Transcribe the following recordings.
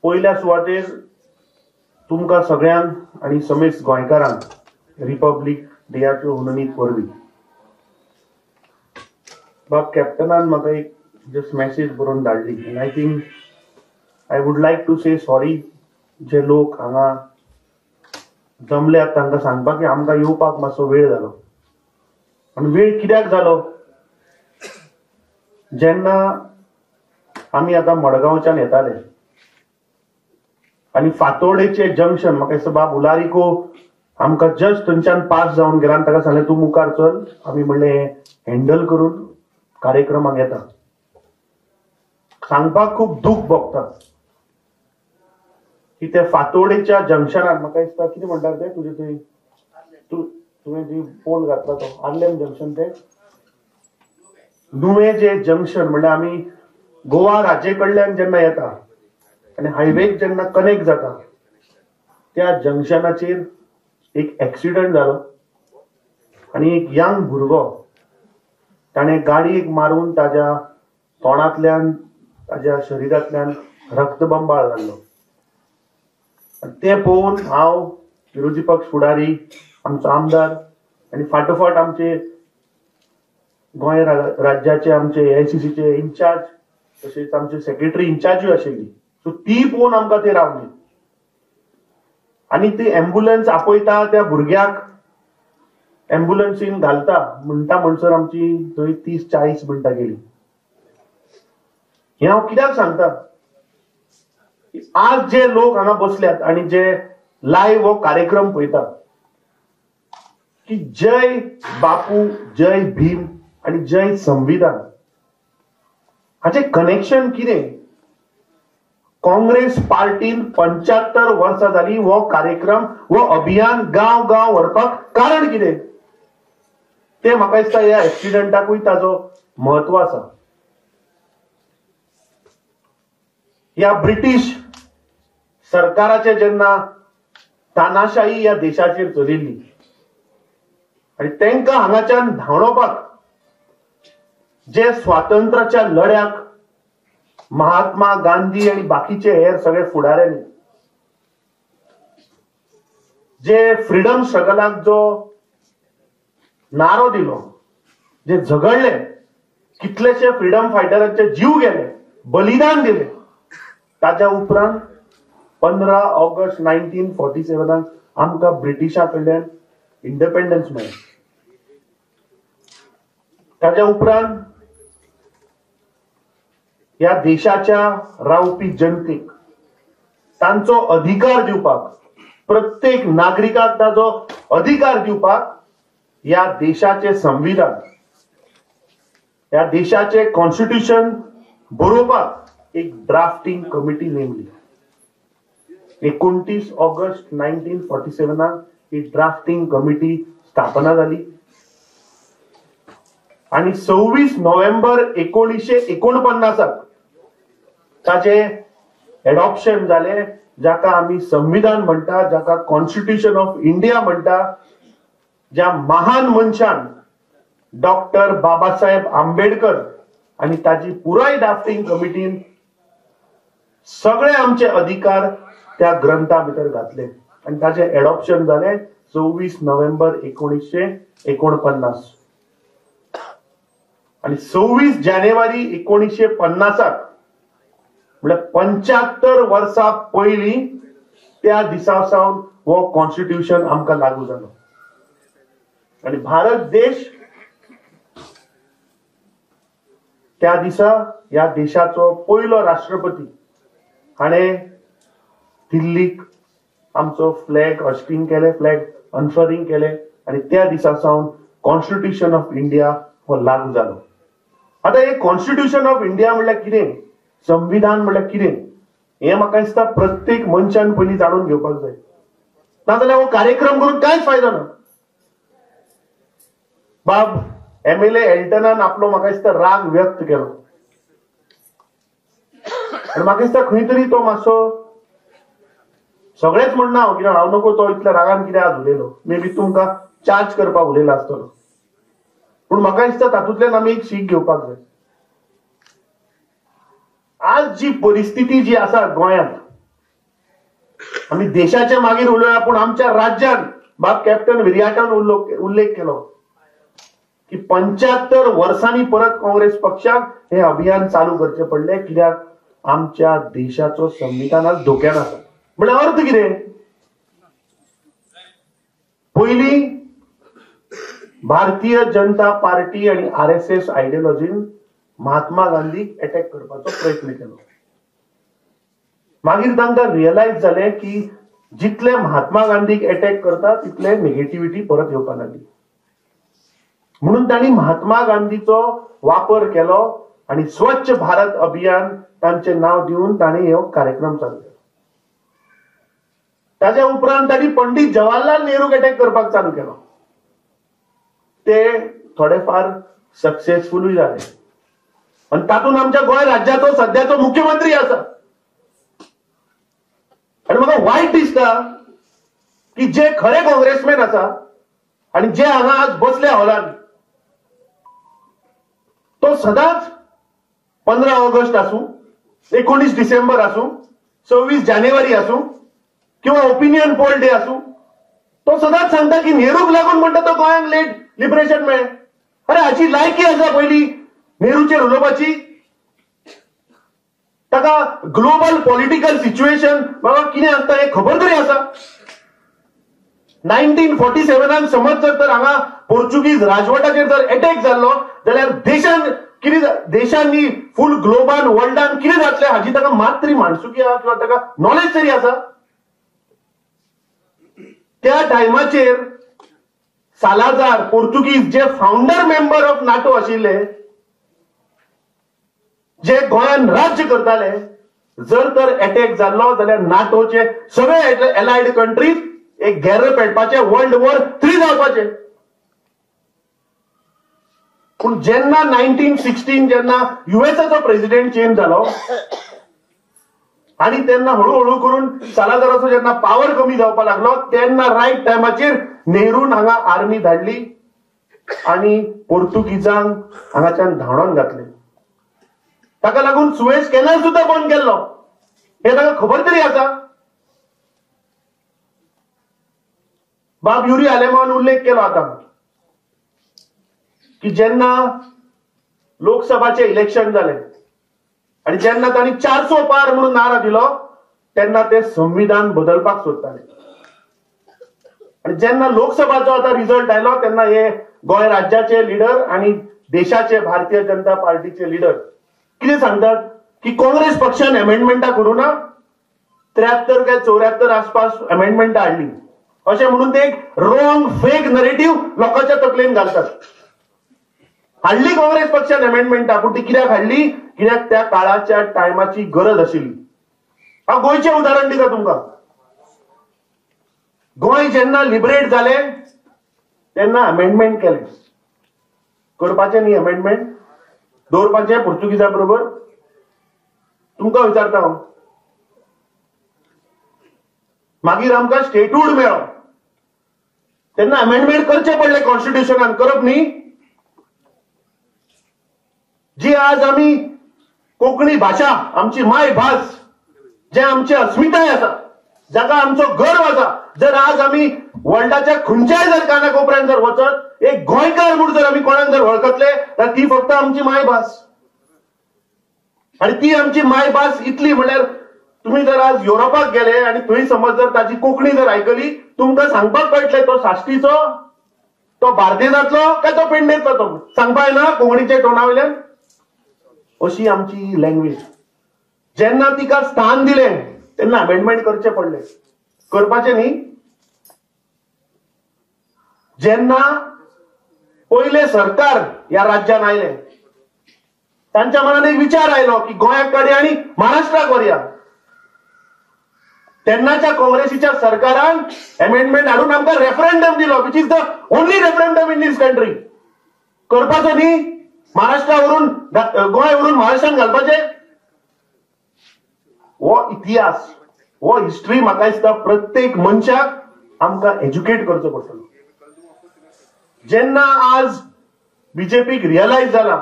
पहिल्या सुवातेर तुमकां सगळ्यांक आनी समेस्त गोंयकारांक रिपब्लीक डेयाच्यो उर्मित परबीं. बाब कॅप्टनान म्हाका एक जस्ट मॅसेज बरोवन धाडली. And I think I would like to say sorry जे लोक हांगा जमल्यात तांकां सांगपाक की आमकां येवपाक मातसो वेळ जालो. आनी वेळ कित्याक जालो? जेन्ना आमी आतां मडगांवच्यान येताले आनी फातोर्डेचे जंक्शन म्हाका दिसता बाब उलारिको आमकां जस्ट थंयच्यान पास जावन गेला आनी ताका सांगलें तूं मुखार चल, आमी म्हणलें हँडल करून कार्यक्रमाक येता. सांगपाक खूब दूख भोगता की ते फातोर्डेच्या जंक्शनार म्हाका दिसता कितें म्हणटात ते तुजे थंय तुवें जी फोन घातला तो आर्लेम जंक्शन ते नुवें जे जंक्शन म्हणल्यार आमी गोवा राज्ये कडल्यान जेन्ना येता आनी हायवेक जेन्ना कनेक्ट जाता त्या जंक्शनाचेर एक एक्सिडंट जालो आनी एक यंग भुरगो ताणें गाडयेक मारून ताज्या तोंडांतल्यान ताज्या शरिरांतल्यान रक्तबंबाळ जाल्लो. ते पळोवन हांव विरोधी पक्ष फुडारी आमचो आमदार आनी फाटोफाट आमचे गोंय राज्याचे आमचे एआयसीसीचे इन्चार्ज तशेंच आमचे सेक्रेटरी इन्चार्जूय आशिल्ली. सो ती पळोवन आमकां ते रावली आनी ती एम्ब्युलन्स आपयता त्या भुरग्याक एम्ब्युलन्सीन घालता म्हणटा म्हणसर आमची थंय 30-40 मिनटां गेली. हे हांव कित्याक सांगता? आज जे लोक हांगा बसल्यात आनी जे लायव्ह हो कार्यक्रम पळयतात की जय बापू, जय भीम आनी जय संविधान हाचे कनेक्शन कितें? काँग्रेस पार्टीन 75 वर्सां जाली हो कार्यक्रम हो अभियान गांव गांव व्हरपाक कारण कितें? ते म्हाका दिसता ह्या एक्सिडंटाकूय ताजो म्हत्व आसा. ह्या ब्रिटीश सरकाराचे जेन्ना तानाशाही ह्या देशाचेर चलिल्ली आनी तांकां हांगाच्यान धांवडोवपाक जे स्वातंत्र्याच्या लढ्याक महात्मा गांधी आनी बाकीचे हेर सगळे फुडाऱ्यांनी जे फ्रीडम स्ट्रगलाक जो नारो दिलो, जे झगडले, कितलेशे फ्रीडम फायटरांचे जीव गेले, बलिदान दिले, ताच्या उपरांत 15 ऑगस्ट 1947 आमकां ब्रिटिशा कडल्यान इंडिपेंडन्स मेळ्ळें. ताच्या उपरांत ह्या देशाच्या रावपी जनतेक तांचो अधिकार दिवपाक, प्रत्येक नागरिकाक ताचो अधिकार दिवपाक ह्या देशाचे संविधान, ह्या देशाचे कॉन्स्टिट्यूशन बरोवपाक एक ड्राफ्टिंग कमिटी नेमली. 29 ऑगस्ट 1947 ही ड्राफ्टिंग कमिटी स्थापना जाली आणि 26 नोव्हेंबर 1949 ताचे एडॉप्शन जाले, जाका आमी संविधान म्हणटा, जाका कॉन्स्टिट्यूशन ऑफ इंडिया म्हणटा, ज्या महान मनशान डॉक्टर बाबासाहेब आंबेडकर आणि ताची पुराय ड्राफ्टिंग कमिटीन सगळे आमचे अधिकार त्या ग्रंथा भितर घातले आणि ताचे एडॉप्शन जाले 26 नोव्हेंबर 1949 आणि 26 जानेवारी 1950 म्हणजे 75 वर्सां पयलीं त्या दिसा सावन हो कॉन्स्टिट्यूशन आमकां लागू जालो आणि भारत देश त्या दिसा ह्या देशाचो पयलो राष्ट्रपती हाणें दिल्लीक आमचो फ्लॅग हॉस्टिंग केले, फ्लॅग अनफरिंग केले आणि त्या दिसा सावन कॉन्स्टिट्यूशन ऑफ इंडिया हो लागू जालो. आता हे कॉन्स्टिट्यूशन ऑफ इंडिया म्हणल्यार कितें, संविधान म्हणल्यार कितें, हे म्हाका दिसता प्रत्येक मनशान पयलीं जाणून घेवपाक जाय. नाजाल्यार हो कार्यक्रम करून कांयच फायदो ना. बाब MLA एल्टनान आपलो म्हाका दिसता राग व्यक्त केलो आनी म्हाका दिसता खंय तरी तो मातसो सगळेच म्हणना हांव, कित्याक हांव नको तो इतल्या रागान कितें आज उलयलो, मे बी तुमकां चार्ज करपाक उलयलो आसतलो, पूण म्हाका दिसता तातूंतल्यान आमी एक शीक घेवपाक जाय. आज जी परिस्थिती जी आसा गोंयांत, आम्ही देशाच्या मागीर उलयला पूण आमच्या राज्यात बाब कॅप्टन विर्याटान उल्लेख केलो की 75 वर्सांनी परत काँग्रेस पक्षाक हे अभियान चालू करचे पडले कित्याक आमच्या देशाचो संविधानाच धोक्यान आसा. म्हणजे अर्थ कितें? पहिली भारतीय जनता पार्टी आणि RSS आयडियोलॉजीन महात्मा गांधीक अटॅक करपाचो प्रयत्न केलो. मागीर तांकां रियलायज जालें की जितले महात्मा गांधीक अटॅक करता तितले नेगेटिव्हिटी परत येवपाक लागली. म्हणून तांणी महात्मा गांधीचो वापर केलो आणि स्वच्छ भारत अभियान तांचे नाव दिवन तांणी हो कार्यक्रम चालू केलो. ताच्या उपरांत तांणी पंडित जवाहरलाल नेहरूक अटॅक करपाक चालू केलो. ते थोडेफार सक्सेसफुलूय जाले आणि तातूंत आमच्या गोंय राज्याचो सध्याचो मुख्यमंत्री आसा. आणि म्हाका वायट दिसता की जे खरे काँग्रेसमॅन आसा आणि जे हांगा आज बसले हॉलान तो सदांच 15 ऑगस्ट आसूं, 19 डिसेंबर आसूं, 26 जानेवारी आसूं किंवा ओपिनियन पोल डे आसूं, तो सदांच सांगता की नेहरूक लागून म्हणटा तो गोंयांक लेट लिबरेशन मेळ्ळें. अरे हाची लायकी आसा पयली नेहरूचेर उलोवपाची? ताका ग्लोबल पॉलिटिकल सिच्युएशन बाबा कितें आसता हे खबर तरी आसा? 1947 समज जर तर हांगा पोर्चुगीज राजवटाचेर जर अटॅक जाल्लो जाल्यार देशांनी फुल ग्लोबान वर्ल्डान कितें जातलें हाची ताका मात तरी माणसुकी आसा किंवा ताका नॉलेज तरी आसा? त्या टायमाचेर सालाजार पोर्चुगीज जे फाउंडर मेंबर ऑफ नाटो आशिल्ले, जे गोंयान राज्य करताले, जर तर अटॅक जाल्लो जाल्यार नाटोचे सगळे एलायड कंट्रीज एक घेर पेटपाचे, वर्ल्ड वॉर 3 जावपाचे. पूण जेन्ना 1916 जेन्ना युएसचो प्रेसिडेंट चेंज जालो आणि तेन्ना हळूहळू करून सालाजाराचो जेन्ना पावर कमी जावपाक लागलो तेन्ना रायट टायमाचेर नेरून हांगा आर्मी धाडली आणि पोर्तुगीजांक हांगाच्यान धांवडावन घातले. ताका लागून सुएज कॅनल सुद्धा बंद केल्लो. हे ताका खबर तरी आसा? बाब युरी आलेमान उल्लेख केलो आता की जेन्ना लोकसभाचे इलेक्शन जाले आणि जेन्ना तांणी 400 पार म्हणून नारा दिलो तेन्ना ते संविधान बदलपाक सोदताले. आणि जेन्ना लोकसभाचो आता रिझल्ट आयलो तेन्ना हे गोंय राज्याचे लिडर आणि देशाचे भारतीय जनता पार्टीचे लिडर कितें सांगतात की काँग्रेस पक्षान अमेंडमेंटा करू ना, 73 काय 74 आसपास अमेंडमेंटा हाडली अशें म्हणून ते एक रॉंग फेक नरेटिव्ह लोकांच्या तकलेन घालतात. हाडली काँग्रेस पक्षान अमेंडमेंटा, पूण ती कित्याक हाडली? कित्याक त्या काळाच्या टायमाची गरज आशिल्ली. हांव गोंयचें उदाहरण दिता तुमकां. गोंय जेन्ना लिबरेट जाले तेन्ना अमेंडमेंट केले. करपाचें न्ही अमेंडमेंट, दवरपाचें पोर्तुगीजा बरोबर. तुमकां विचारता हांव, मागीर आमकां स्टेटहूड मेळ्ळो तेन्ना अमेंडमेंट करचे पडले कॉन्स्टिट्युशनान, करप न्ही? जी आज आमी कोंकणी भाशा आमची मायभास, जे आमचे अस्मिताय आसा, जाका आमचो गर्व आसा, जर आज आमी वर्ल्डाच्या खंयच्याय जर कानाकोपऱ्यान जर वचत एक गोंयकार म्हणून जर आमी कोणाक जर वळखतले तर ती फक्त आमची मायभास. आणि ती आमची मायभास इतली म्हणल्यार तुम्ही जर आज युरोपाक गेले आणि थंय समज जर ताची कोंकणी जर आयकली तुमकां सांगपाक कळटलें तो साश्टीचो, तो बार्देजांतलो काय तो पेडणेचो, तो सांगपा येना कोंकणीचे टोनावयल्यान. अशी आमची लँग्वेज. जेन्ना तिका स्थान दिलें तेन्ना अमेंडमेंट करचे पडले. करपाचें न्ही? जेन्ना पयले सरकार ह्या राज्यान आयले तांच्या मनान एक विचार आयलो की गोंयाक काडया आणि महाराष्ट्राक व्हरया. तेन्नाच्या काँग्रेसीच्या सरकारान अमेंडमेंट हाडून आमकां रेफरंडम दिलो, which is the only referendum in this country. करपाचो न्ही? महाराष्ट्रावरून गोंयवरून महाराष्ट्रान घालपाचे? हो इतिहास, हो हिस्ट्री म्हाका दिसता प्रत्येक मनशाक आमकां एज्युकेट करचो पडटलो. जेन्ना आज बीजेपीक रियलायज जाला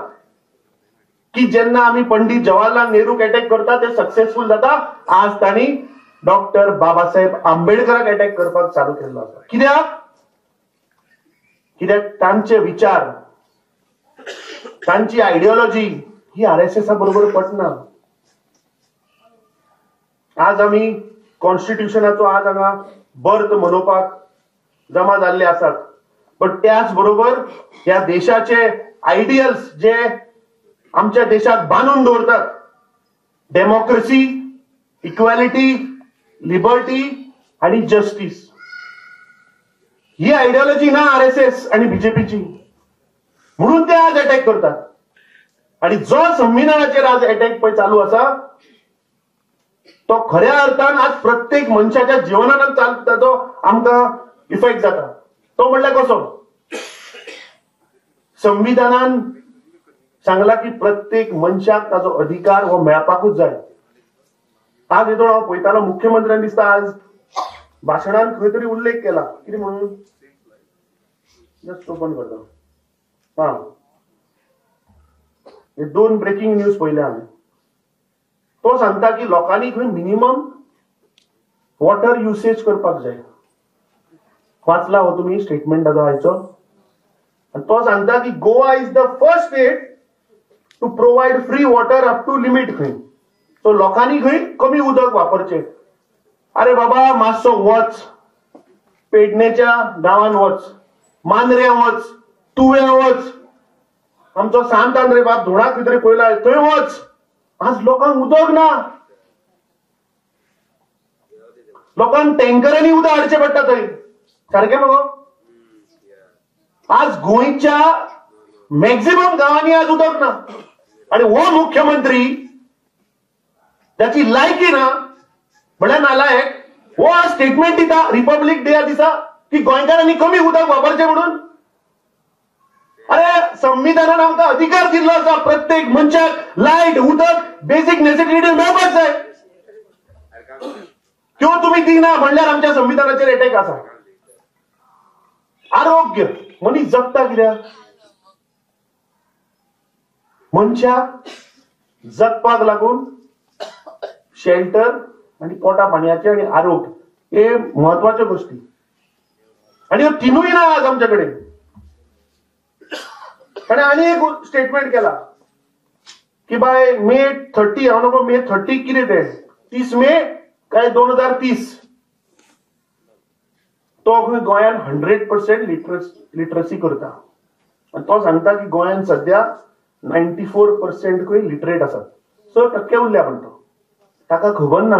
की जेन्ना आमी पंडित जवाहरलाल नेहरूक अटॅक करता ते सक्सेसफुल जाता, आज तांणी डॉक्टर बाबासाहेब आंबेडकराक अटॅक करपाक चालू केल्लो आसा. कित्याक तांचे विचार, तांची आयडियोलॉजी ही RSS बरोबर पटना. आज आमी कॉन्स्टिट्युशनाचो आज हांगा बर्थ मनोवपाक जमा जाल्ले आसात, पण त्याच बरोबर ह्या देशाचे आयडियल्स जे आमच्या देशात बांदून दवरतात, डेमोक्रेसी, इक्वॅलिटी, लिबर्टी आणि जस्टिस, ही आयडियोलॉजी ना RSS आणि बीजेपीची, म्हणून ते आज अटॅक करतात. आणि जो संविधानाचेर आज अटॅक पळय चालू आसा तो खऱ्या अर्थान आज प्रत्येक मनशाच्या जीवनात ताचो आमकां इफेक्ट जाता. तो म्हणल्यार कसो, संविधानान सांगला की प्रत्येक मनशाक ताचो अधिकार हो मेळपाकूच जाय. आज येदो हांव पळयतालो मुख्यमंत्र्यान दिसता आज भाशणान खंय तरी उल्लेख केला, कितें म्हणून जस्ट ओपन करता. हे 2 ब्रेकिंग न्यूज पळयल्या हांवें. तो सांगता की लोकांनी खंय मिनिमम वॉटर युसेज करपाक जाय. वाचला हो तुम्ही स्टेटमेंट ताचो आयचो. आणि तो सांगता की Goa is the first state to provide free water up to limit खंय. सो लोकांनी खंय कमी उदक वापरचें. अरे बाबा मातसो वच, पेडणेच्या गांवांत वच, मांद्र्या वच, तुव्या वच, आमचो सांत आंद्रे बाब धोणा खंय तरी पळयला थंय वच. आज लोकांक उदक ना. लोकांक टँकरांनी उदक हाडचें पडटा थंय. सारकें मगो. आज गोंयच्या मॅक्झिमम गांवांनी आज उदक ना. आणि हो मुख्यमंत्री त्याची लायकी ना म्हळ्यार नालायक हो आज स्टेटमेंट दिता रिपब्लीक डे दिसा की गोंयकारांनी कमी उदक वापरचें म्हणून. अरे संविधानान आमकां अधिकार दिल्लो आसा प्रत्येक मनशाक लायट, उदक, बेसिक नेसेसिटी मेळपाक जाय. त्यो तुम्ही दिना म्हणल्यार आमच्या संविधानाचेर अटॅक आसा. आरोग्य, मनीस जगता कित्याक? मनशाक जगपाक लागून शेल्टर आणि पोटा पाणयाचे आणि आरोग्य हे महत्वाच्यो गोष्टी. आणि ह्यो तिनूय ना आज आमच्या कडेन. आणि एक स्टेटमेंट केला की बाय मे 30, हांव नको मे 30 कितें ते 30 मे काय 2030 तो खंय गोंयान 100% लिटरसी करता. आणि तो सांगता की गोंयान सध्या 94% खंय लिटरेट आसात. 100% उरल्या. पण तो ताका खबर ना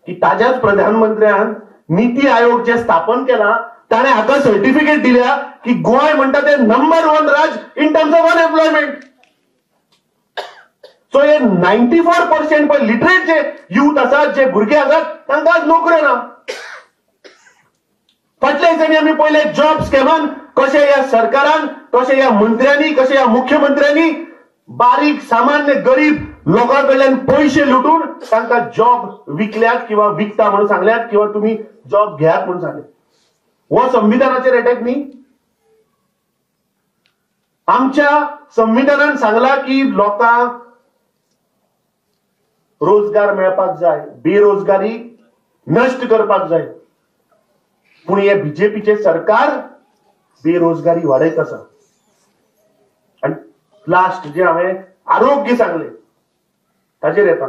की ताज्याच प्रधानमंत्र्यान नीती आयोग जे स्थापन केला ताणे हाका सर्टिफिकेट दिल्या की गोंय म्हणटा ते नंबर 1 राज्य in terms of unemployment. So हे 94% पण लिटरेट जे युथ आसात, जे भुरगे आसात, तांकां आज नोकऱ्यो ना. फाटल्या दिसांनी आमी पयले जॉब स्कॅमान कशे ह्या सरकारान, कशे ह्या मंत्र्यांनी, कशे ह्या मुख्यमंत्र्यांनी बारीक सामान्य गरीब लोकांकडल्यान पैसे लुटून तांकां जॉब विकल्यात किंवा विकता म्हणून सांगल्यात किंवा तुम्ही जॉब घेयात म्हणून सांगले. हो संविधानाचेर अटॅक न्ही. आमच्या संविधानान सांगला की लोकांक रोजगार मेळपाक जाय, बेरोजगारी नष्ट करपाक जाय. पूण हे बीजेपीचे सरकार बेरोजगारी वाडयत आसा. आणि लास्ट जे हांवें आरोग्य सांगले ताचेर येता.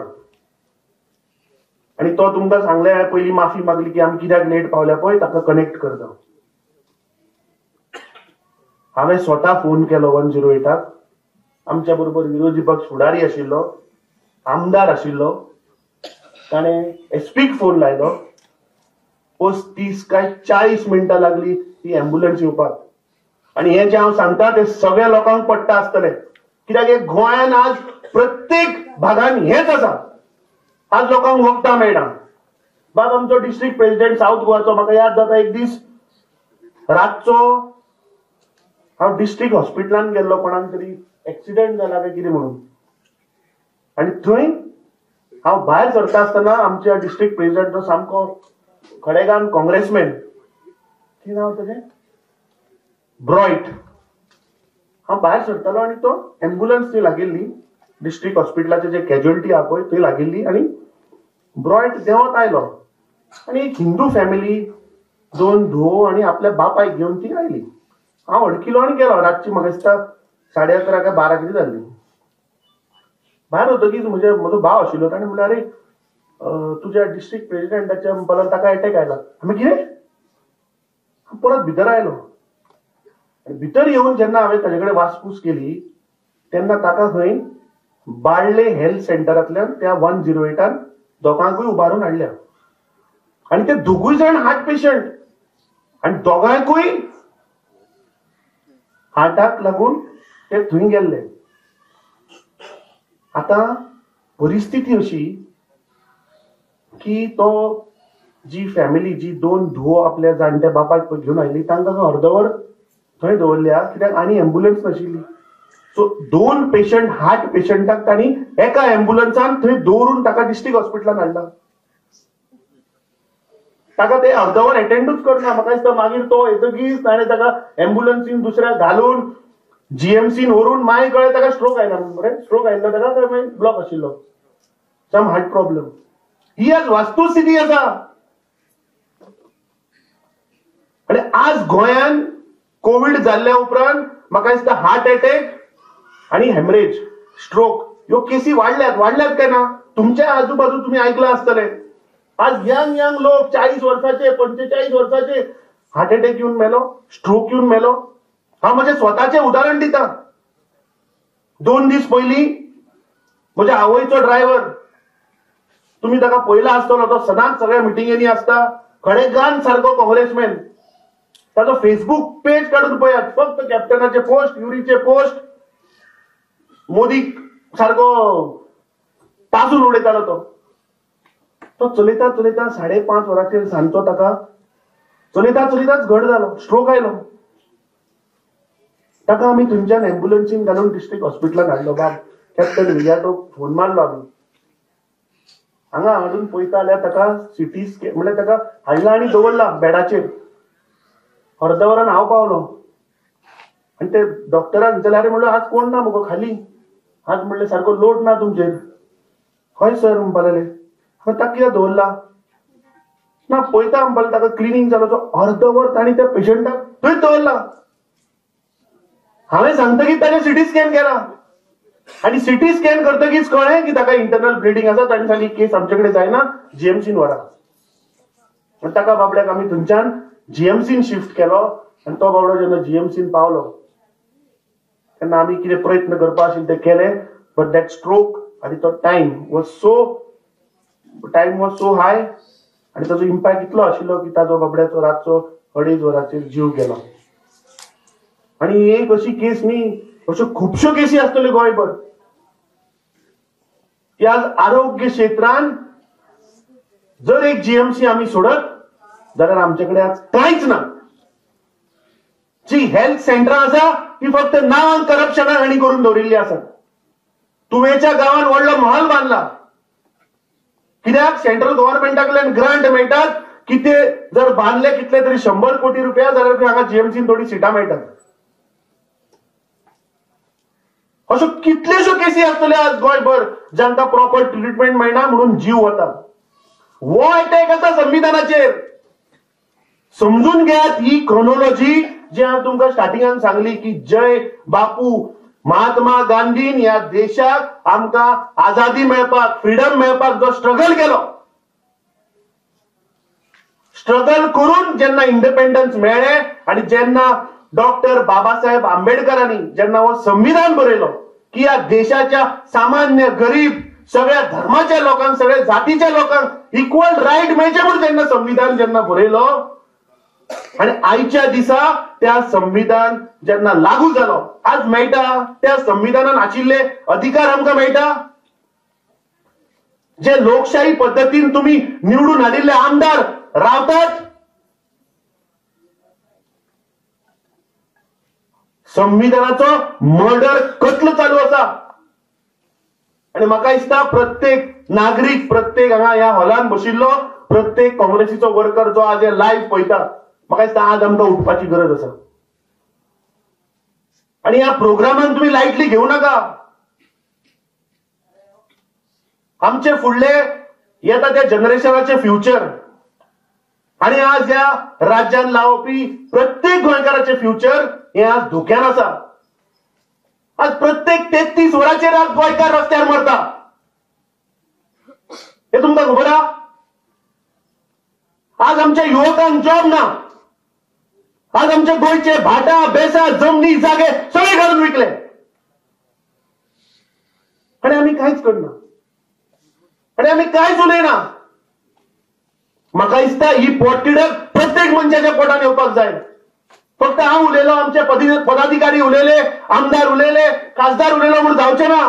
आणि तो तुमकां सांगले हांवें पयलीं माफी मागली की आमी कित्याक लेट पावल्या पळय ताका कनेक्ट करता. हांवें स्वता फोन केलो 108 आमच्या बरोबर विरोधी पक्ष फुडारी आशिल्लो, आमदार आशिल्लो, ताणें एसपीक फोन लायलो. 35 काय 40 मिनटां लागली ती एम्ब्युलन्स येवपाक. आणि हे जे हांव सांगता ते सगळ्या लोकांक पडटा आसतले कित्याक हे गोंयान आज प्रत्येक भागान हेच आसा. आज लोकांक वखदां मेळना. बाब आमचो डिस्ट्रिक्ट प्रेसिडेंट साऊथ गोवाचो म्हाका याद जाता एक दीस रातचो हांव डिस्ट्रिक्ट हॉस्पिटलान गेल्लो कोणाक तरी एक्सिडेंट जाला काय कितें म्हणून. आणि थंय हांव भायर सरता आसतना आमच्या डिस्ट्रिक्ट प्रेसिडेंट सामको खडेगांव काँग्रेसमॅन कितें नांव ताचें ब्रॉयट. हांव भायर सरतालो आनी तो एम्ब्युलन्स थंय लागिल्ली डिस्ट्रिक्ट हॉस्पिटलाचे जे कॅज्युअलिटी आहा पळय थंय लागिल्ली. आणि ब्रॉयट देंवत आयलो आणि एक हिंदू फॅमिली 2 धुवो आणि आपल्या बापायक घेऊन ती आयली. हांव अडकिलो आणि गेलो. रातची म्हाका दिसता 11:30 काय 12 कितें जाल्ली. भायर वतकीच म्हजो भाव आशिल्लो. ताणें म्हणलें, अरे तुज्या डिस्ट्रिक्ट प्रेसिडेंटाच्या म्हणपाक ताका अटॅक आयला. हांवें कितें परत भितर आयलो. भितर येवन जेन्ना हांवें ताजे कडेन वासपूस केली तेन्ना ताका खंय बाळ्ळे हेल्थ सेंटरांतल्यान त्या 108 दोगांकूय उबारून हाडल्या. आणि ते दोगूय जाण हार्ट पेशंट आणि दोगांकूय हार्टाक लागून ते थंय गेल्ले. आता परिस्थिती अशी की तो जी फॅमिली जी 2 धुवो आपल्या जाणट्या बापाक घेऊन आयली तांकां अर्दवर थंय दवरल्या कित्याक आनी एम्ब्युलन्स नाशिल्ली. सो 2 पेशंट हार्ट पेशंटाक तांणी एका एम्ब्युलन्सान थंय दवरून ताका डिस्ट्रिक्ट हॉस्पिटलान हाडला. ताका ते अर्दवर अटेंडूच करना. म्हाका दिसता मागीर तो येतकीच ताणें ताका एम्ब्युलन्सीन दुसऱ्या घालून जीएमसीन व्हरून मागीर कळ्ळें ताका स्ट्रोक आयला. स्ट्रोक आयिल्लो ताका ब्लॉक आशिल्लो, सम हार्ट प्रॉब्लेम. ही आज वास्तुस्थिती आसा. आणि आज गोंयान कोविड जाल्ल्या उपरांत म्हाका दिसता हार्ट अटॅक आणि हेमरेज, स्ट्रोक ह्यो केसी वाडल्यात काय ना. तुमच्या आजूबाजू तुम्ही ऐकलं आसतलें. आज यंग लोक 40 वर्साचे 45 वर्साचे हार्ट अटॅक येऊन मेलो, स्ट्रोक येऊन मेलो. हांव म्हजें स्वताचें उदाहरण दिता. 2 दीस पयलीं म्हज्या आवयचो ड्रायव्हर, तुम्ही ताका पयला आसतलो, तो सदांच सगळ्या मिटिंगेनी आसता, खडेगान सारको काँग्रेसमॅन. ताजो फेसबुक पेज काढून पळयात, फक्त कॅप्टनाचे पोस्ट, युरीचे पोस्ट, मोदीक सारको पासून उडयतालो तो. तो चलयता 5:30 वरांचेर सांजचो ताका चलयताच घट जालो, स्ट्रोक आयलो. ताका आमी थंयच्यान एम्ब्युलन्सीन घालून डिस्ट्रिक्ट हॉस्पिटलान हाडलो. बाब कॅप्टन विजयाचो फोन मारलो आमी. हांगा हाडून पळयता जाल्यार ताका सिटी स्कॅन म्हणल्यार ताका हाडला आनी दवरला बेडाचेर. अर्दवरान हांव पावलो आनी ते डॉक्टराक विचारलें, अरे म्हणलो आज कोण ना मुगो खाली. आज म्हणलें सारको लोड ना तुमचेर. हय सर म्हणपा लागले. ताका कित्याक दवरला ना पळयता म्हणपाक ताका क्लिनींग चालू. अर्दवर ताणी त्या पेशंटाक थंय दवरला. हांवें सांगतकीच ताणें सिटी स्कॅन केला आणि सिटी स्कॅन करतकीच कळ्ळें की ताका इंटरनल ब्लिडिंग आसा. ताणी सांगली केस आमचे कडेन जायना, जीएमसीन व्हरा. ताका बाबड्याक आमी थंयच्यान जीएमसीन शिफ्ट केलो. आनी तो बाबडो जेन्ना जीएमसीन पावलो तेन्ना आमी कितें प्रयत्न करपा आशिल्ले ते केले. बट दॅट स्ट्रोक आनी तो टायम वॉज सो हाय आनी ताजो इम्पॅक्ट इतलो आशिल्लो की ताजो बाबड्याचो रातचो 2:30 वरांचेर जीव गेलो. आणि ही एक अशी केस न्ही, अश्यो खुबश्यो केसी आसतल्यो गोंयभर की आज आरोग्य क्षेत्रांत जर एक जीएमसी आमी सोडत जाल्यार आमचे कडेन आज कांयच ना. जी हेल्थ सेंटरां आसा ती फक्त नांवान करप्शनाक हाणी करून दवरिल्ली आसा. तुवेच्या गांवांत व्हडलो महल बांदला कित्याक सेंट्रल गव्हर्नमेंटाकडल्यान ग्रांट मेळटात की ते जर बांदले कितले तरी 100 कोटी रुपया जाल्यार हांगा जीएमसीन थोडी सिटां मेळटात. अश्यो कितल्योश्यो केसी आसतल्यो आज गोंयभर जांकां प्रॉपर ट्रिटमेंट मेळना म्हणून जीव वता. हो अटॅक आसा संविधानाचेर. समजून घेयात ही क्रोनॉलॉजी जी हांवें तुमकां स्टार्टिंगान सांगली की जय बापू महात्मा गांधीन ह्या देशाक आमकां आजादी मेळपाक, फ्रीडम मेळपाक जो स्ट्रगल केलो, स्ट्रगल करून जेन्ना इंडिपेंडन्स मेळ्ळें आनी जेन्ना डॉक्टर बाबासाहेब आंबेडकरांनी जेन्ना हो संविधान बरयलो की या देशाच्या सामान्य गरीब सगळ्या धर्माच्या लोकांक, सगळ्या जातीच्या लोकांक इक्वल राईट मेळचे म्हणून जेन्ना संविधान जेन्ना बरयलो आणि आयच्या दिसा त्या संविधान जेन्ना लागू जालो, आज मेळटा त्या संविधानान आशिल्ले अधिकार आमकां मेळटा. जे लोकशाही पद्धतीन तुम्ही निवडून हाडिल्ले आमदार रावतात, संविधानाचो मर्डर कत्ल चालू आसा. आणि म्हाका दिसता प्रत्येक नागरीक, प्रत्येक हांगा ह्या हॉलान बशिल्लो प्रत्येक काँग्रेसीचो वर्कर जो आज लायव्ह पळयता, म्हाका दिसता आज आमकां उठपाची गरज आसा. आणि ह्या प्रोग्रामान तुम्ही लायटली घेऊ नका. आमचे फुडले येता त्या जनरेशनाचे फ्युचर आणि आज या राज्यात लावपी प्रत्येक गोंयकाराचे फ्युचर हे आज धोक्यान आसा. आज प्रत्येक 33 वरांचेर आज गोंयकार रस्त्यार मरता. हे तुमकां खबर आहा? आज आमच्या युवकांक जॉब ना. आज आमचे गोंयचे भाटा बेसा जमनी जागे सगळे घालून विकले आणि आम्ही कांयच करना आणि आम्ही कांयच उलयना. म्हाका दिसता ही पोटतिडक प्रत्येक मनशाच्या पोटान येवपाक जाय. फक्त हांव उलयलो, आमचे पदाधिकारी उलयले, आमदार उलयले, खासदार उलयलो म्हणून जावचें ना.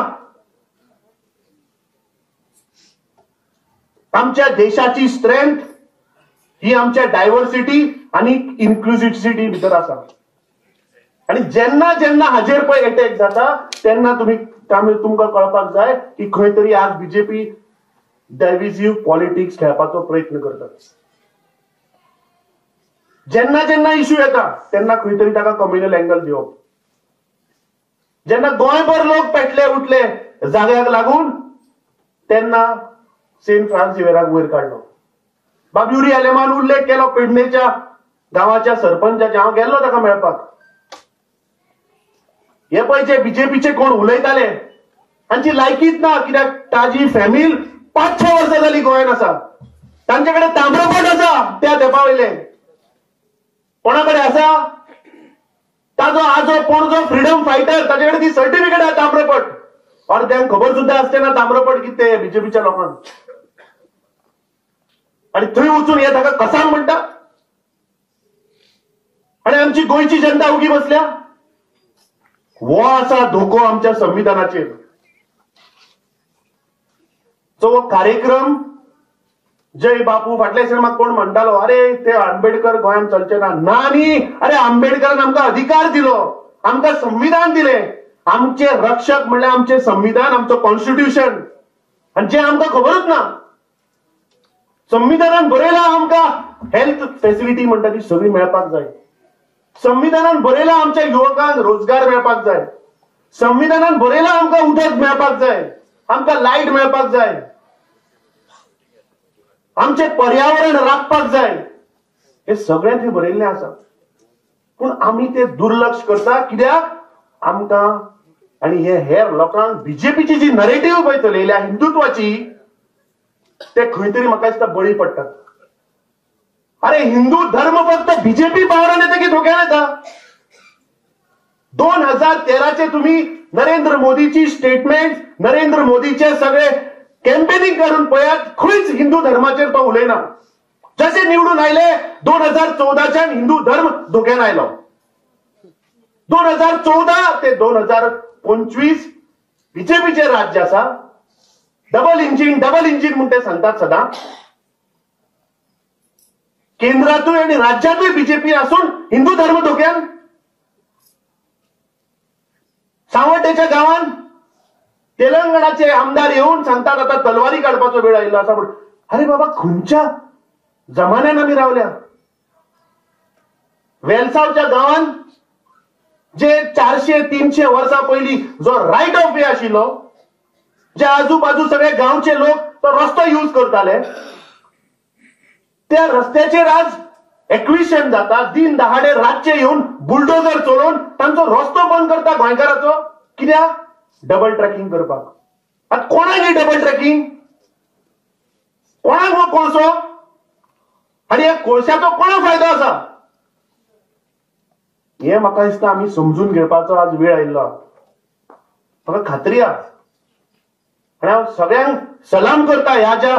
आमच्या देशाची स्ट्रेंथ ही आमच्या डायव्हर्सिटी आणि इन्क्लुसिव्हिटी भितर आसा. आणि जेन्ना जेन्ना हाजेर पळय अटॅक जाता तेन्ना तुमकां कळपाक जाय की खंय तरी आज बीजेपी डायव्हिजिव्ह पॉलिटिक्स खेळपाचो प्रयत्न करतात. जेन्ना जेन्ना इश्यू येता तेन्ना खंय तरी ताका कम्युनल एंगल दिवप. जेन्ना गोंयभर लोक पेटले उठले जाग्याक लागून तेन्ना सेंट फ्रांस झेवियराक वयर काडलो. बाब्युरी आलेमान उल्लेख केलो पेडणेच्या गावाच्या सरपंचाचे. हांव गेल्लो ताका मेळपाक. हे पळय बीजेपीचे कोण उलयताले तांची लायकीच ना. कित्याक ताजी फॅमिली 5-6 वर्सां जाली गोंयांत आसा. तांचे कडेन ताम्रपट आसा त्या तेंपा वयले. कोणा कडेन आसा? ताजो आजो पणजो फ्रीडम फायटर ताचे कडेन ती सर्टिफिकेट आहा ताम्रपट. अर्द्यांक खबर सुद्धा आसचेना ताम्रपट कितें बीजेपीच्या लोकांक. आणि थंय वचून हे ताका कसांग म्हणटा. आणि आमची गोंयची जनता उगी बसल्या. हो आसा धोको आमच्या संविधानाचेर. तो कार्यक्रम जय बापू फाटल्या दिसांनी म्हाका कोण म्हणटालो अरे ते आंबेडकर गोंयांत चलचे ना. ना न्ही. अरे आंबेडकरान आमकां अधिकार दिलो, आमकां संविधान दिलें. आमचे रक्षक म्हणल्यार आमचे संविधान, आमचो कॉन्स्टिट्यूशन. आणि जे आमकां खबरूच ना. संविधानान बरयला आमकां हेल्थ फॅसिलिटी म्हणटा ती सगळी मेळपाक जाय. संविधानान बरयला आमच्या युवकांक रोजगार मेळपाक जाय. संविधानान बरयला आमकां उदक मेळपाक जाय, आमकां लायट मेळपाक जाय, आमचे पर्यावरण राखपाक जाय. हे सगळें थंय बरयल्लें आसा. पूण आमी ते दुर्लक्ष करता. कित्याक आमकां आणि हे हेर लोकांक बीजेपीची जी नरेटिव्ह पळय चलयल्या हिंदुत्वाची ते खंय तरी म्हाका दिसता बळी पडटात. अरे हिंदू धर्म फक्त बीजेपी पावरान येता की धोक्यान येता? 2013चे तुम्ही नरेंद्र मोदीची स्टेटमेंट, नरेंद्र मोदीचे सगळे कॅम्पेनिंग करून पळयात. खंयच हिंदू धर्माचेर तो उलयना. जसे निवडून आयले 2014च्यान हिंदू धर्म धोक्यान आयलो. 2014 ते 2025 बीजेपीचे राज्य आसा. डबल इंजिन म्हणून ते सांगतात सदां. केंद्रातूय आणि राज्यातूय बीजेपी असून हिंदू धर्म धोक्यान. सावड्डेच्या गावात तेलंगणाचे आमदार येऊन सांगतात आता तलवारी काढपाचो वेळ आयलो असा म्हणून. अरे बाबा खंयच्या जमान्यान आमी रावल्या? वेलसावच्या गावात जे 400-300 वर्सां पयलीं जो रायट ऑफ वे आशिल्लो, जे आजूबाजू सगळे गांवचे लोक तो रस्तो यूज करताले, त्या रस्त्याचेर आज एक्विशन जाता. दिन दहाडे रातचे येऊन बुलडोजर चलोवन तांचो रस्तो बंद करता गोंयकाराचो. कित्याक? डबल ट्रॅकिंग करपाक. आता कोणाक ही डबल ट्रॅकिंग? कोणाक हो कोळसो? आणि ह्या कोळशाचो कोणाक फायदो आसा? हे म्हाका दिसता आमी समजून घेवपाचो आज वेळ आयिल्लो. म्हाका खात्री आहा आणि हांव सगळ्यांक सलाम करता. ह्या ज्या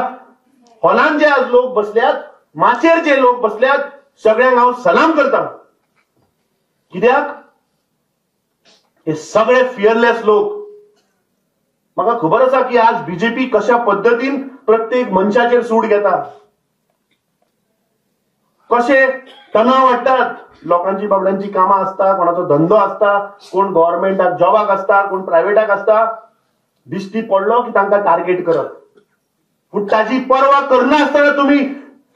हॉलांत जे आज लोक बसल्यात, माचेर जे लोक बसल्यात, सगळ्यांक हांव सलाम करता. कित्याक? हे सगळे फियरलेस लोक. म्हाका खबर आसा की आज बीजेपी कशा पद्धतीन प्रत्येक मनशाचेर सूड घेता, कशे तणाव वाडटात. लोकांची बाबड्यांची कामां आसता, कोणाचो धंदो आसता, कोण गव्हर्नमेंटाक जॉबाक आसता, कोण प्रायव्हेटाक आसता. दिश्टी पडलो की तांकां टार्गेट करप. पूण ताची पर्वा करनासतना तुम्ही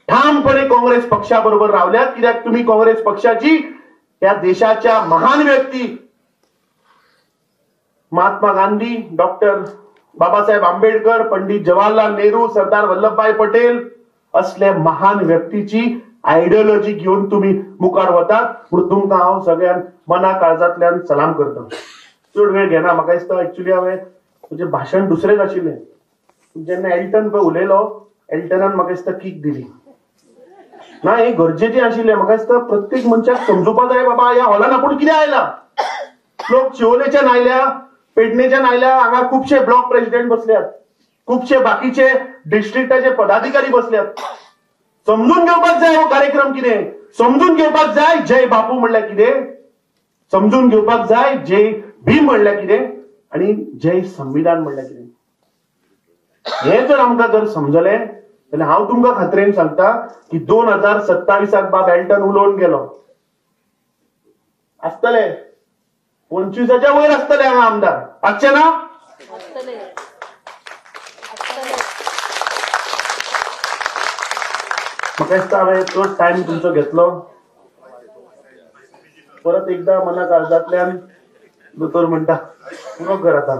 ठामपणे काँग्रेस पक्षाबरोबर रावल्यात. कित्याक तुम्ही काँग्रेस पक्षाची या देशाच्या महान व्यक्ती महात्मा गांधी, डॉक्टर बाबासाहेब आंबेडकर, पंडित जवाहरलाल नेहरू, सरदार वल्लभभाई पटेल असले महान व्यक्तीची आयडियोलॉजी घेऊन तुम्ही मुखार वतात म्हणून तुमकां हांव सगळ्यान मना काळजांतल्यान सलाम करता. चड वेळ घेना. म्हाका दिसता एक्चुअली हांवें तुजें भाशण दुसरेंच आशिल्लें. जेन्ना एल्टन पळय उलयलो, एल्टनान म्हाका दिसता किक दिली. ना हे गरजेचें आशिल्लें. म्हाका दिसता प्रत्येक मनशाक समजुपा जाय बाबा ह्या हॉलान आपूण कितें आयला. लोक शिवोलेच्यान आयल्या, पेडणेच्यान आयल्या, हांगा खुबशे ब्लॉक प्रेसिडेंट बसल्यात, खुबशे बाकीचे डिस्ट्रिक्टाचे पदाधिकारी बसल्यात. समजून घेवपाक जाय हो कार्यक्रम कितें. समजून घेवपाक जाय जय बापू म्हणल्यार कितें, समजून घेवपाक जाय जय भीम म्हणल्यार कितें आनी जय संविधान म्हणल्यार कितें. हे जर आमकां जर समजलें जाल्यार हांव तुमकां खात्रेन सांगता की 2027 बाब एल्टन उलोवन गेलो. आसतले 25च्या वयर आसतले हांगा आमदार. आसचे ना? म्हाका दिसता हांवें चड टायम तुमचो घेतलो. परत एकदा मना काळजांतल्यान दोतोर म्हणटा पुरो कर आतां.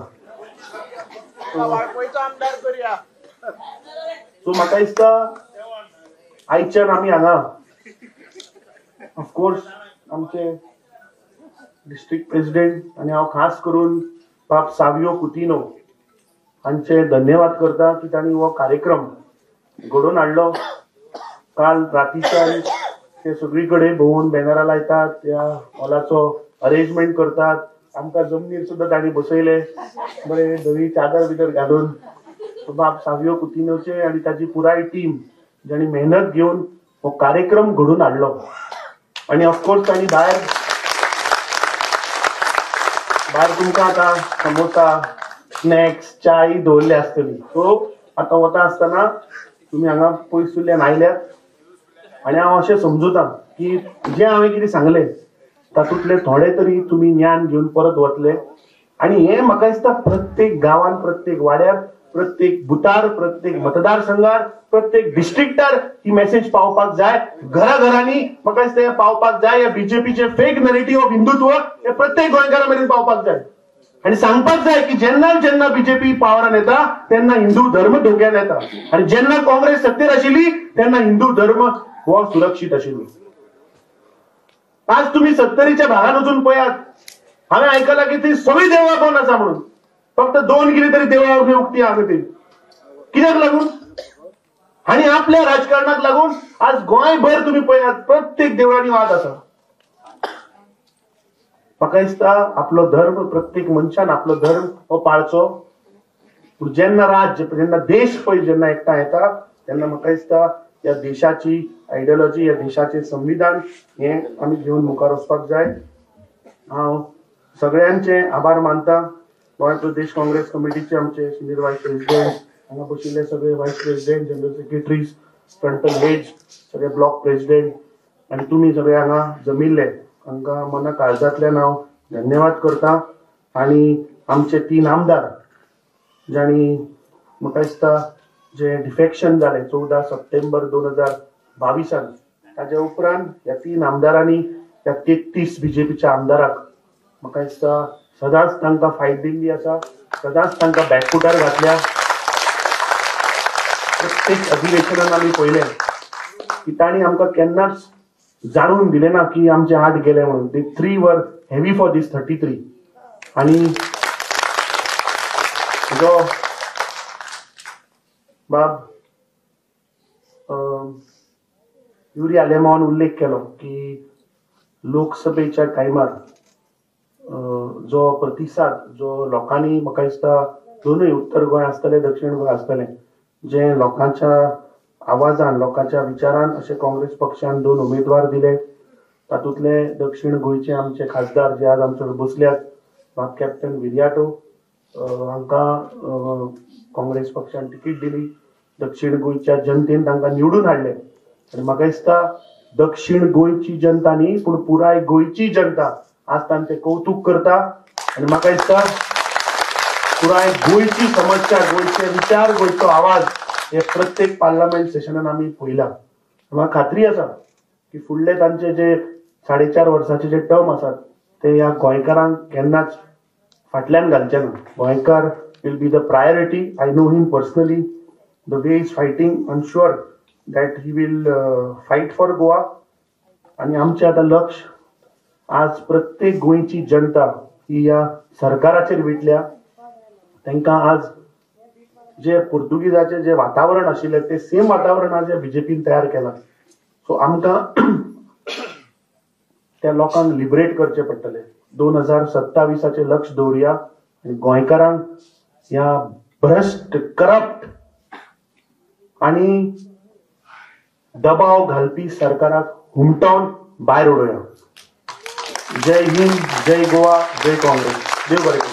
सो म्हाका दिसता आयच्यान आमी हांगा ऑफकोर्स आमचे डिस्ट्रिक्ट प्रेसिडेंट आनी हांव खास करून बाब सावियो कुतिनो हांचे धन्यवाद करता की तांणी हो कार्यक्रम घडोवन हाडलो. काल रातीच्यान ते सगळीकडे भोंवून बॅनरां लायतात, त्या हॉलाचो अरेंजमेंट करतात. आमकां जमनीर सुद्दां तांणी बसयले बरे धवी चादर बिदर घालून. बाब सावियो कुतिनोचे आनी ताची पुराय टीम जाणी मेहनत घेवन हो कार्यक्रम घडोवन हाडलो. आनी ऑफकोर्स तांणी भायर तुमकां आतां समोसा, स्नॅक्स, चाय दवरली आसतली. सो आतां वता आसतना तुमी हांगा पयसुल्ल्यान आयल्यात आनी हांव अशें समजुतां की जें हांवें कितें सांगलें तातूंतले थोडे तरी तुमी ज्ञान घेवन परत वतले. आनी हें म्हाका दिसता प्रत्येक गांवांत, प्रत्येक वाड्यार, प्रत्येक बुथार, प्रत्येक मतदारसंघार, प्रत्येक डिस्ट्रिक्टार ही मेसेज पावपाक जाय. घराघरांनी म्हाका दिसता हें पावपाक जाय. हे बीजेपीचे फेक नरेटिव्ह ऑफ हिंदुत्व हे प्रत्येक गोंयकारा मेरेन पावपाक जाय आनी सांगपाक जाय की जेन्ना जेन्ना बीजेपी पावरान येता तेन्ना हिंदू धर्म धोक्यान येता आनी जेन्ना काँग्रेस सत्तेर आशिल्ली तेन्ना हिंदू धर्म हो सुरक्षीत आशिल्लो. आज तुम्ही 70च्या भागान वचून पळयात. हांवें आयकलां की ती सगळीं देवळां बंद आसा म्हणून. फक्त 2 कितें तरी देवळां उक्ती आहा ती. कित्याक लागून? आनी आपल्या राजकारणाक लागून आज गोंयभर तुम्ही पळयात प्रत्येक देवळांनी वाद आसा. म्हाका दिसता आपलो धर्म, प्रत्येक मनशान आपलो धर्म हो पाळचो. जेन्ना देश पळय जेन्ना एकठांय येता तेन्ना म्हाका दिसता या देशाची आयडियोलॉजी, या देशाचे संविधान हे आमी घेवन मुखार वचपाक जाय. हांव सगळ्यांचे आभार मानता. गोंय प्रदेश काँग्रेस कमिटीचे आमचे सिनियर व्हायस प्रेसिडेंट, हांगा बशिल्ले सगळे vice president, general secretaries, frontal heads, सगळे ब्लॉक प्रेसिडेंट आनी तुमी सगळे हांगा जमिल्ले हांकां मना काळजांतल्यान हांव धन्यवाद करता. आनी आमचे 3 आमदार जाणी म्हाका दिसता जे डिफेक्शन जालें 14 सप्टेंबर 2022 ताच्या उपरांत ह्या 3 आमदारांनी ह्या 33 बीजेपीच्या आमदाराक म्हाका दिसता सदांच तांकां फायट दिल्ली आसा, सदांच तांकां बॅकफुटार घातल्या. प्रत्येक अधिवेशनान आमी पळयलें की तांणी आमकां केन्नाच जाणून दिलें ना की आमचे हात गेले म्हणून. दी 3 वर हेवी फॉर दीस 33. आनी जो बाब युरी आलेमावान उल्लेख केलो की लोकसभेच्या टायमार जो प्रतिसाद जो लोकांनी म्हाका दिसता दोनूय उत्तर गोंय आसतलें, दक्षिण गोंय आसतलें, जे लोकांच्या आवाजान, लोकांच्या विचारान अशें काँग्रेस पक्षान 2 उमेदवार दिले. तातूंतले दक्षिण गोंयचे आमचे खासदार जे आज आमचे बसल्यात बाब कॅप्टन विर्याटो हांकां काँग्रेस पक्षान तिकीट दिली. दक्षिण गोंयच्या जनतेन तांकां निवडून हाडले आनी म्हाका दिसता दक्षिण गोंयची जनता न्ही पूण पुराय गोंयची जनता आज तांचें कौतुक करता. आनी म्हाका दिसता पुराय गोंयची समस्या, गोंयचे विचार, गोंयचो आवाज हे प्रत्येक पार्लमेंट सेशनान आमी पळयला. म्हाका खात्री आसा की फुडले तांचे जे 4.5 वर्साचे जे टर्म आसात ते ह्या गोंयकारांक केन्नाच फाटल्यान घालचे ना. गोंयकार will be the priority. I know him personally, the way is fighting. I am sure that he will fight for Goa. आणि आमचे आता लक्ष आज प्रत्येक गोंयची जनता ही या सरकाराचेर विटल्या. तांकां आज जे पुर्तुगीजाचे जे वातावरण आशिल्लें ते सेम वातावरण आज बीजेपीन तयार केलां. सो आमकां त्या लोकांक लिबरेट करचे पडटले. 2027 लक्ष दवरया आनी गोंयकारांक ह्या भ्रष्ट करप्ट आणि दबाव घालपी सरकाराक हुमटावन भायर उडोवया. जय हिंद, जय गोवा, जय काँग्रेस. देव बरें.